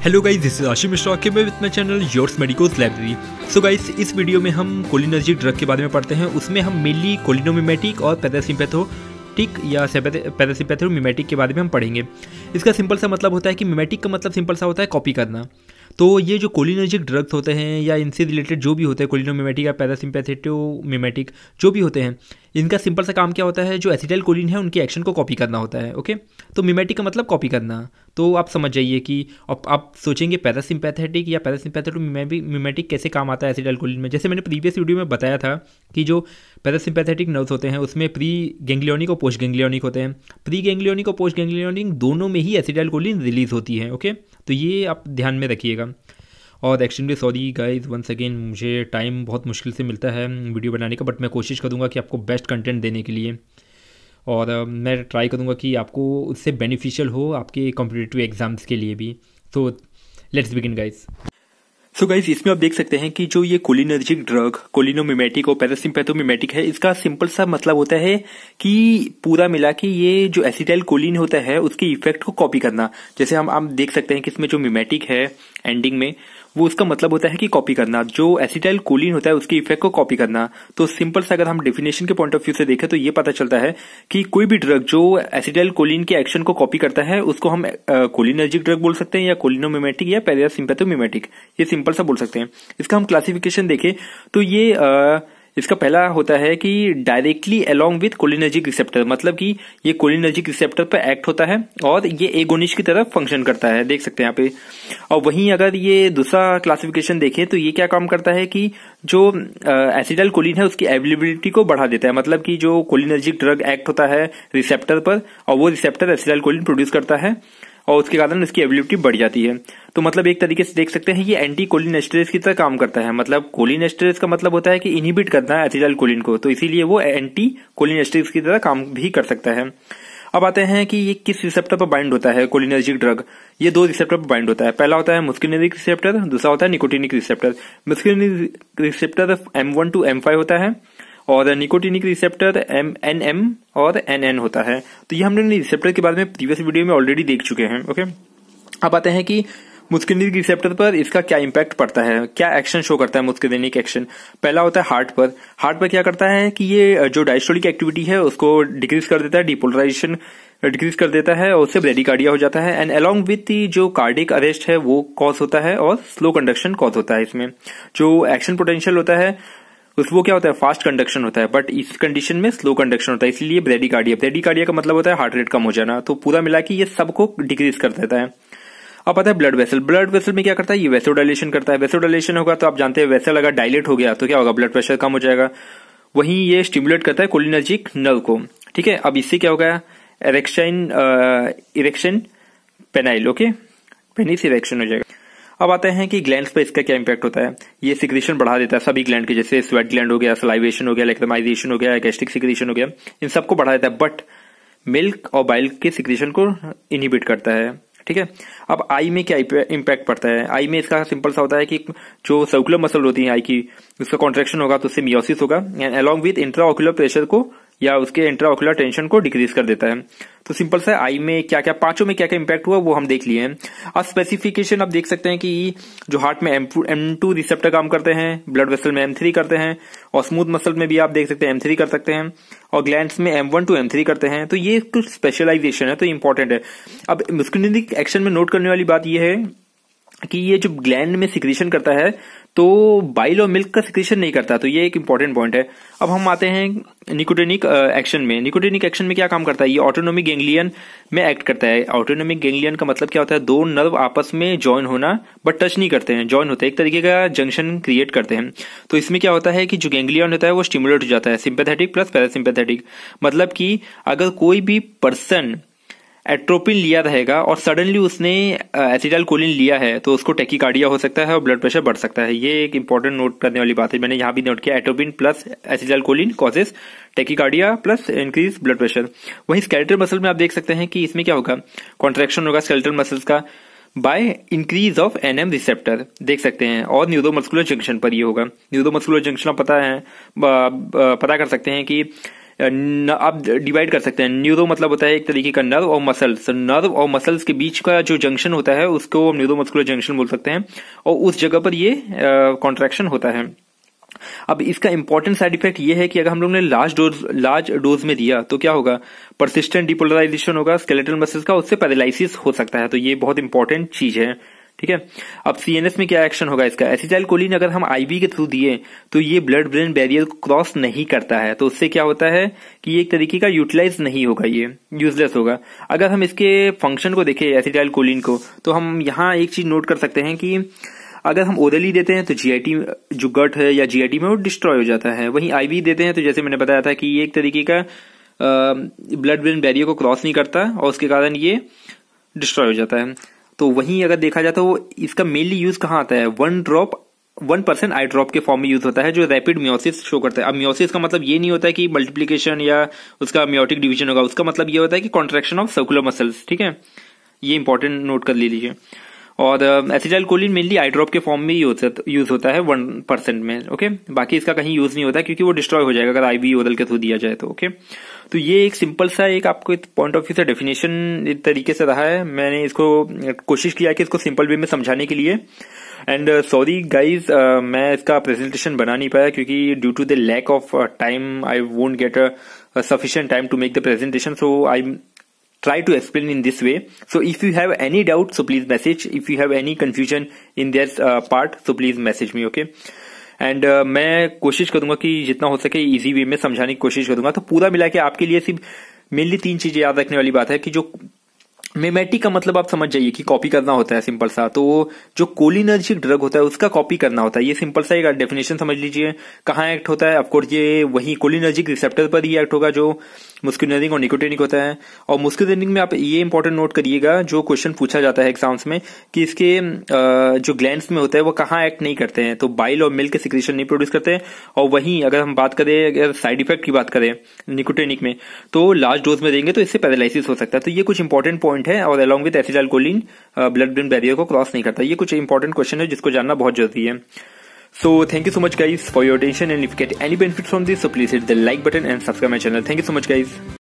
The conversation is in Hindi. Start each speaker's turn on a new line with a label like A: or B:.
A: Hello guys, this is Ashim Mishra के with my channel yours medicos library. So guys, इस वीडियो में हम कोलिनर्जिक ड्रग के बारे में पढ़ते हैं। उसमें हम मेनली कोलिनोमिमेटिक और पैरासिम्पैथोटिक या पैरासिम्पैथोमिमेटिक के बारे में हम पढ़ेंगे। इसका सिंपल सा मतलब होता है कि मिमेटिक का मतलब सिंपल सा होता है कॉपी करना। तो ये जो कोलिनर्जिक ड्रग्स होते हैं या इनसे रिलेटेड जो भी होते हैं, कोलिनोमिमेटिक या पैरासिम्पैथोमिमेटिक जो भी होते हैं, इनका सिंपल सा काम क्या होता है, जो एसिटाइल कोलिन है उनके एक्शन को कॉपी करना होता है। ओके, तो मिमेटिक का मतलब कॉपी करना। तो आप समझ जाइए कि आप सोचेंगे पैरासिम्पैथेटिक या पैरासिम्पैथोमिमेटिक कैसे काम आता है एसिटाइल कोलिन में। जैसे मैंने प्रीवियस वीडियो में बताया था कि जो पैरासिम्पैथेटिक नर्व्स होते हैं उसमें प्री गैंग्लियोनिक और पोस्ट गैंग्लियोनिक होते हैं। प्री गैंग्लियोनिक और पोस्ट गैंग्लियोनिक दोनों में ही एसिटाइल कोलिन रिलीज होती है। ओके, तो ये आप ध्यान में रखिएगा। और extremely sorry guys once again, मुझे टाइम बहुत मुश्किल से मिलता है वीडियो बनाने का, बट मैं कोशिश करूँगा कि आपको बेस्ट कंटेंट देने के लिए। और मैं ट्राई करूँगा कि आपको उससे बेनिफिशियल हो आपके कॉम्पिटिटिव एग्जाम्स के लिए भी। तो let's begin guys. So guys, इसमें आप देख सकते हैं कि जो ये कोलिनर्जिक ड्रग कोलिनोमिमेटिक और पैरासिम्पैथोमिमेटिक है, इसका सिंपल सा मतलब होता है कि पूरा मिला के ये जो एसिटाइल कोलिन होता है उसके इफेक्ट को कॉपी करना। जैसे हम देख सकते हैं कि इसमें जो मिमेटिक है एंडिंग में, वो उसका मतलब होता है कि कॉपी करना। जो एसिटाइल कोलिन होता है उसके इफेक्ट को कॉपी करना। तो सिंपल से अगर हम डेफिनेशन के पॉइंट ऑफ व्यू से देखें तो ये पता चलता है कि कोई भी ड्रग जो एसिटाइल कोलिन के एक्शन को कॉपी करता है उसको हम कोलिनर्जिक ड्रग बोल सकते हैं, या कोलिनोमिमेटिक या पैरासिम्पैथोमिमेटिक, ये सिंपल सा बोल सकते हैं। इसका हम क्लासिफिकेशन देखें तो ये इसका पहला होता है कि directly along with cholinergic receptor, मतलब कि ये कोलिनर्जिक रिसेप्टर पर एक्ट होता है और ये एगोनिस्ट की तरफ फंक्शन करता है, देख सकते हैं यहाँ पे। और वहीं अगर ये दूसरा क्लासिफिकेशन देखें तो ये क्या काम करता है कि जो एसिटाइल कोलिन है उसकी अवेलेबिलिटी को बढ़ा देता है। मतलब कि जो कोलिनर्जिक ड्रग एक्ट होता है रिसेप्टर पर और वो रिसेप्टर एसिटाइल कोलिन प्रोड्यूस करता है और उसके कारण उसकी एबिलिटी बढ़ जाती है। तो मतलब एक तरीके से देख सकते हैं ये एंटी कोलिनेस्टेरेज की तरह काम करता है। मतलब कोलिनेस्टेरेज का मतलब होता है कि इनहिबिट करना है एसिटाइल कोलिन को, तो इसीलिए वो एंटी कोलिनेस्टेरेज की तरह काम भी कर सकता है। अब आते हैं कि ये किस रिसेप्टर पर बाइंड होता है कोलिनर्जिक ड्रग। ये दो रिसेप्टर पर बाइंड होता है। पहला होता है मुस्किनेरिक रिसेप्टर, दूसरा होता है nicotinic receptor. Muscarinic receptor M1 to M5 होता है और निकोटिनिक रिसेप्टर NM और NN होता है। तो ये हमने रिसेप्टर के बारे में प्रीवियस वीडियो में ऑलरेडी देख चुके हैं। ओके, अब आते हैं कि मुस्किनिक रिसेप्टर पर इसका क्या इंपैक्ट पड़ता है, क्या एक्शन शो करता है मुस्किनिक एक्शन। पहला होता है हार्ट पर। हार्ट पर क्या करता है कि ये जो डायस्टोलिक एक्टिविटी है उसको डिक्रीज कर देता है, डिपोलराइजेशन डिक्रीज कर देता है और उससे ब्रेडिकार्डिया हो जाता है। एंड अलोंग विथ जो कार्डिक अरेस्ट है वो कॉज होता है और स्लो कंडक्शन कॉज होता है। इसमें जो एक्शन पोटेंशियल होता है वो क्या होता है, फास्ट कंडक्शन होता है, बट इस कंडीशन में स्लो कंडक्शन होता है, इसलिए ब्रेडिकार्डिया का मतलब होता है हार्ट रेट कम हो जाना। तो पूरा मिला कि ये सबको डिक्रीज कर देता है। अब आता है ब्लड वेसल में क्या करता है, ये वेसोडाइलेशन करता है। वेसोडाइलेशन होगा तो आप जानते हैं वेसल अगर डायलेट हो गया तो क्या होगा, ब्लड प्रेशर कम हो जाएगा। वहीं ये स्टिमुलेट करता है कोलिनर्जिक नर्व को। ठीक है, अब इससे क्या होगा, erection penile, okay, penis erection हो जाएगा। अब आते हैं कि ग्लैंड्स पर इसका क्या इंपैक्ट होता है। ये सिक्रीशन बढ़ा देता है सभी ग्लैंड के, जैसे स्वेट ग्लैंड हो गया, सलाइवेशन हो गया, लैक्रिमाइजेशन हो गया, गैस्ट्रिक सिक्रीशन हो गया, इन सबको बढ़ा देता है। बट मिल्क और बाइल के सिक्रीशन को इनहिबिट करता है। ठीक है, अब आई में क्या इंपैक्ट पड़ता है। आई में इसका सिंपल सा होता है कि जो सर्कुलर मसल होती है आई की, उसका कॉन्ट्रैक्शन होगा तो उससे मियोसिस होगा and along with intraocular pressure को या उसके इंट्राऑक्यूलर टेंशन को डिक्रीज कर देता है। तो सिंपल सा आई में क्या क्या, पांचों में क्या क्या इंपैक्ट हुआ वो हम देख लिए हैं। अब स्पेसिफिकेशन आप देख सकते हैं कि जो हार्ट में M2 रिसेप्टर काम करते हैं, ब्लड वेसल में M3 करते हैं और स्मूथ मसल में भी आप देख सकते हैं M3 कर सकते हैं और ग्लैंड्स में M1 to M3 करते हैं। तो ये कुछ स्पेशलाइजेशन है, तो इंपॉर्टेंट है। अब मुस्किनिक एक्शन में नोट करने वाली बात यह है कि ये जो ग्लैंड में सिक्रीशन करता है तो बाइल और मिल्क का सिक्रीशन नहीं करता, तो ये एक इंपॉर्टेंट पॉइंट है। अब हम आते हैं निकोटिनिक एक्शन में। निकोटिनिक एक्शन में क्या काम करता है, ये ऑटोनोमिक गैंग्लियन में एक्ट करता है। ऑटोनोमिक गैंग्लियन का मतलब क्या होता है, दो नर्व आपस में जॉइन होना बट टच नहीं करते हैं, जॉइन होते हैं, एक तरीके का जंक्शन क्रिएट करते हैं। तो इसमें क्या होता है कि जो गैंग्लियन होता है वो स्टिमुलेट हो जाता है, सिंपैथेटिक प्लस पैरासिम्पैथेटिक। मतलब कि अगर कोई भी पर्सन एट्रोपिन लिया रहेगा और सडनली उसने एसिटाइल कोलिन लिया है तो उसको टैकीकार्डिया हो सकता है और ब्लड प्रेशर बढ़ सकता है। ये एक इंपॉर्टेंट नोट करने वाली बात है, मैंने यहाँ भी नोट किया। Atropine plus acetyl choline causes tachycardia plus increase blood pressure. वहीं स्केलेटल मसल में आप देख सकते हैं कि इसमें क्या होगा, कॉन्ट्रैक्शन होगा स्केलेटल मसल्स का by increase of NM receptor, देख सकते हैं। और न्यूरोमस्कुलर जंक्शन पर ये होगा। न्यूरोमस्कुलर जंक्शन आप पता कर सकते हैं कि आप डिवाइड कर सकते हैं। न्यूरो मतलब होता है एक तरीके का नर्व और मसल्स। नर्व और मसल्स के बीच का जो जंक्शन होता है उसको न्यूरोमस्कुलर जंक्शन बोल सकते हैं, और उस जगह पर ये कॉन्ट्रैक्शन होता है। अब इसका इंपॉर्टेंट साइड इफेक्ट ये है कि अगर हम लोग ने लार्ज डोज में दिया तो क्या होगा, परसिस्टेंट डिपोलराइजेशन होगा स्केलेटल मसल्स का, उससे पैरालिसिस हो सकता है। तो ये बहुत इंपॉर्टेंट चीज है, ठीक है। अब सीएनएस में क्या एक्शन होगा इसका, एसिटाइलकोलिन अगर हम आईवी के थ्रू दिए तो ये ब्लड ब्रेन बैरियर को क्रॉस नहीं करता है, तो उससे क्या होता है कि ये एक तरीके का यूटिलाइज नहीं होगा, ये यूजलेस होगा। अगर हम इसके फंक्शन को देखें एसिटाइलकोलिन को, तो हम यहाँ एक चीज नोट कर सकते हैं कि अगर हम ओरली देते हैं तो जीआईटी जो गट है या जीआईटी में वो डिस्ट्रॉय हो जाता है, वहीं आईवी देते हैं तो जैसे मैंने बताया था कि ये एक तरीके का ब्लड ब्रेन बैरियर को क्रॉस नहीं करता और उसके कारण ये डिस्ट्रॉय हो जाता है। तो वहीं अगर देखा जाए तो इसका मेनली यूज कहाँ आता है, 1% आई ड्रॉप के फॉर्म में यूज होता है जो रैपिड मियोसिस शो करता है। अब मियोसिस का मतलब ये नहीं होता है कि मल्टीप्लीकेशन या उसका मियोटिक डिवीजन होगा, उसका मतलब ये होता है कि कॉन्ट्रैक्शन ऑफ सर्कुलर मसल्स, ठीक है। ये इंपॉर्टेंट नोट कर लीजिए। और एसिटाइलकोलिन मेनली आई ड्रॉप के फॉर्म में यूज होता है 1% में, ओके। बाकी इसका कहीं यूज नहीं होता क्योंकि वो डिस्ट्रॉय हो जाएगा अगर आईवी ओरल के थ्रू दिया जाए तो, ओके। तो ये एक सिंपल सा एक आपको पॉइंट ऑफ व्यू से डेफिनेशन एक तरीके से रहा है। मैंने इसको कोशिश किया कि इसको सिंपल वे में समझाने के लिए। एंड सॉरी गाइज, मैं इसका प्रेजेंटेशन बना नहीं पाया क्योंकि due to the lack of time I won't get a sufficient time to make the presentation, so I try to explain in this way. So if you have any doubt, so please message. If you have any confusion in this part, so please message me, okay? And मैं कोशिश करूंगा कि जितना हो सके इजी वे में समझाने की कोशिश करूंगा। तो पूरा मिला के आपके लिए सिर्फ मेनली 3 चीजें याद रखने वाली बात है कि जो मिमेटिक का मतलब आप समझ जाइए कि कॉपी करना होता है सिंपल सा। तो जो कोलिनर्जिक ड्रग होता है उसका कॉपी करना होता है, ये सिंपल सा एक डेफिनेशन समझ लीजिए। कहाँ एक्ट होता है, ऑफकोर्स ये वही कोलिनर्जिक रिसेप्टर पर ही एक्ट होगा जो मुस्कुलिनरिक और निकोटिनिक होता है। और मुस्कुलिनरिक में आप ये इंपॉर्टेंट नोट करिएगा, जो क्वेश्चन पूछा जाता है एग्जाम्स में कि इसके जो ग्लैंड्स में होता है वो कहाँ एक्ट नहीं करते हैं, तो बाइल और मिल्क सिक्रीशन नहीं प्रोड्यूस करते हैं। और वहीं अगर हम बात करें, अगर साइड इफेक्ट की बात करें निकोटिनिक में, तो लार्ज डोज में देंगे तो इससे पैरालिसिस हो सकता है। तो ये कुछ इंपॉर्टेंट पॉइंट है। और along with acetylcholine blood brain barrier को क्रॉस नहीं करता। ये कुछ इंपॉर्टेंट क्वेश्चन है जिसको जानना बहुत जरूरी है। So thank you so much guys for your attention, and if you get any benefit from this, so please hit the like button and subscribe my channel. Thank you so much guys.